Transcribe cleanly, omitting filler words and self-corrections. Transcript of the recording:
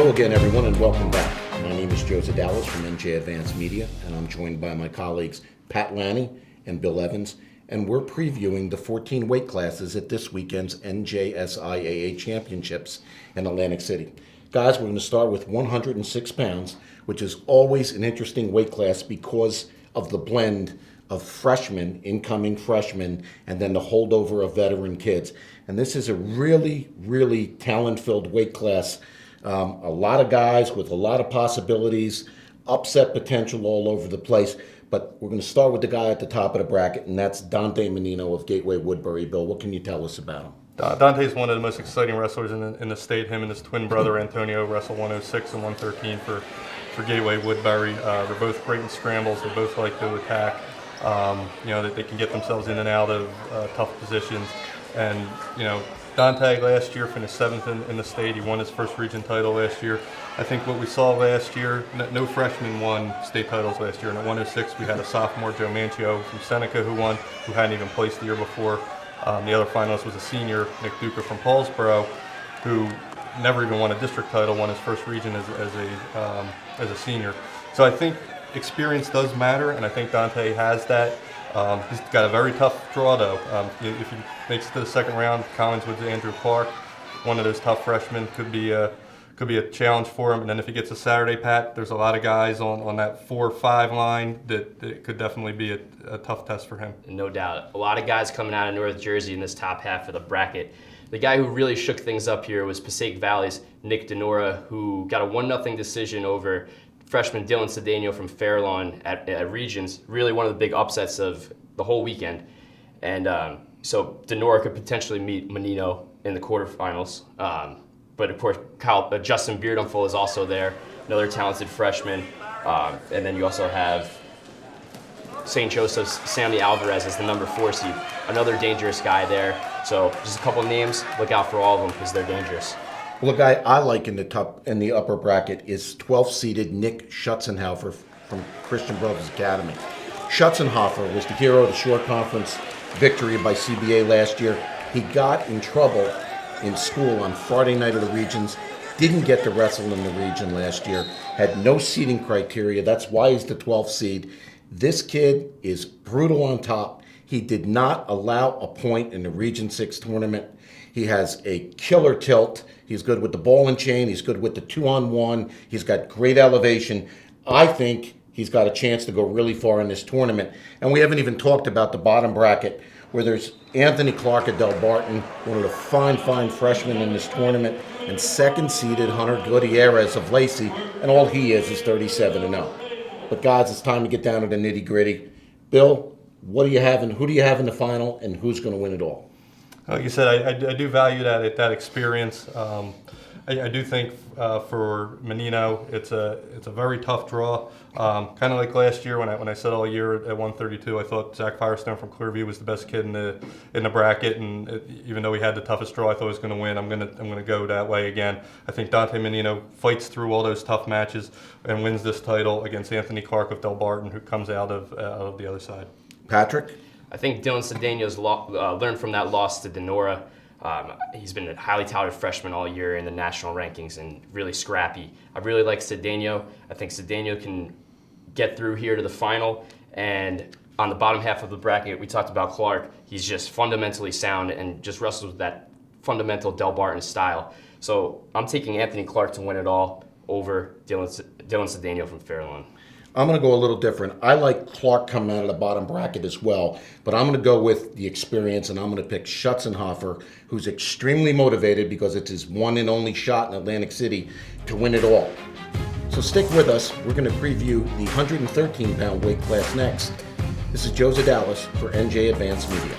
Hello again, everyone, and welcome back. My name is Joe Zedalis from NJ Advanced Media, and I'm joined by my colleagues Pat Lanni and Bill Evans, and we're previewing the 14 weight classes at this weekend's NJSIAA Championships in Atlantic City. Guys, we're going to start with 106 pounds, which is always an interesting weight class because of the blend of freshmen, incoming freshmen, and then the holdover of veteran kids. And this is a really, really talent-filled weight class. A lot of guys with a lot of possibilities, upset potential all over the place. But we're going to start with the guy at the top of the bracket, and that's Dante Mininno of Gateway Woodbury. Bill, what can you tell us about him? Dante's one of the most exciting wrestlers in the state. Him and his twin brother Antonio wrestle 106 and 113 for Gateway Woodbury. They're both great in scrambles. They both like to attack. That they can get themselves in and out of tough positions. And, Dante last year finished 7th in the state. He won his first region title last year. I think what we saw last year, no freshman won state titles last year. And at 106, we had a sophomore, Joe Manchio from Seneca, who hadn't even placed the year before. The other finalist was a senior, Nick Duca from Paulsboro, who never even won a district title, won his first region as a senior. So I think experience does matter, and I think Dante has that. He's got a very tough draw, though. If he makes it to the second round, Collinswood's Andrew Clark, one of those tough freshmen, could be a challenge for him. And then if he gets a Saturday, Pat, there's a lot of guys on that 4-5 line that could definitely be a tough test for him. No doubt. A lot of guys coming out of North Jersey in this top half of the bracket. The guy who really shook things up here was Passaic Valley's Nick Denora, who got a 1-0 decision over freshman Dylan Cedeno from Fairlawn at Regions. Really one of the big upsets of the whole weekend. And so Denora could potentially meet Mininno in the quarterfinals. But of course, Justin Bierdumpfel is also there, another talented freshman. And then you also have St. Joseph's Sammy Alvarez as the number 4 seed, another dangerous guy there. So just a couple names, look out for all of them because they're dangerous. Well, the guy I like in the upper bracket is 12th seeded Nick Schutzenhofer from Christian Brothers Academy. Schutzenhofer was the hero of the short conference victory by CBA last year. He got in trouble in school on Friday night of the regions, didn't get to wrestle in the region last year, had no seeding criteria. That's why he's the 12th seed. This kid is brutal on top. He did not allow a point in the Region 6 tournament. He has a killer tilt. He's good with the ball and chain. He's good with the 2-on-1. He's got great elevation. I think he's got a chance to go really far in this tournament. And we haven't even talked about the bottom bracket, where there's Anthony Clark at Delbarton, one of the fine freshmen in this tournament, and second-seeded Hunter Gutierrez of Lacey, and all he is 37-0. But guys, it's time to get down to the nitty-gritty. Bill, what do you have, and who do you have in the final, and who's going to win it all? Like you said, I do value that experience. I do think for Mininno, it's a very tough draw. Kind of like last year when I said all year at 132, I thought Zach Firestone from Clearview was the best kid in the bracket, and even though he had the toughest draw, I thought he was going to win. I'm gonna go that way again. I think Dante Mininno fights through all those tough matches and wins this title against Anthony Clark of Delbarton, who comes out of the other side. Patrick? I think Dylan Cedeno's learned from that loss to Denora. He's been a highly touted freshman all year in the national rankings and really scrappy. I really like Cedeno. I think Cedeno can get through here to the final. And on the bottom half of the bracket, we talked about Clark. He's just fundamentally sound and just wrestles with that fundamental Delbarton style. So I'm taking Anthony Clark to win it all over Dylan Cedeno from Fairlawn. I'm going to go a little different. I like Clark coming out of the bottom bracket as well, but I'm going to go with the experience, and I'm going to pick Schutzenhofer, who's extremely motivated because it's his one and only shot in Atlantic City to win it all. So stick with us. We're going to preview the 113-pound weight class next. This is Joe Zedalis for NJ Advanced Media.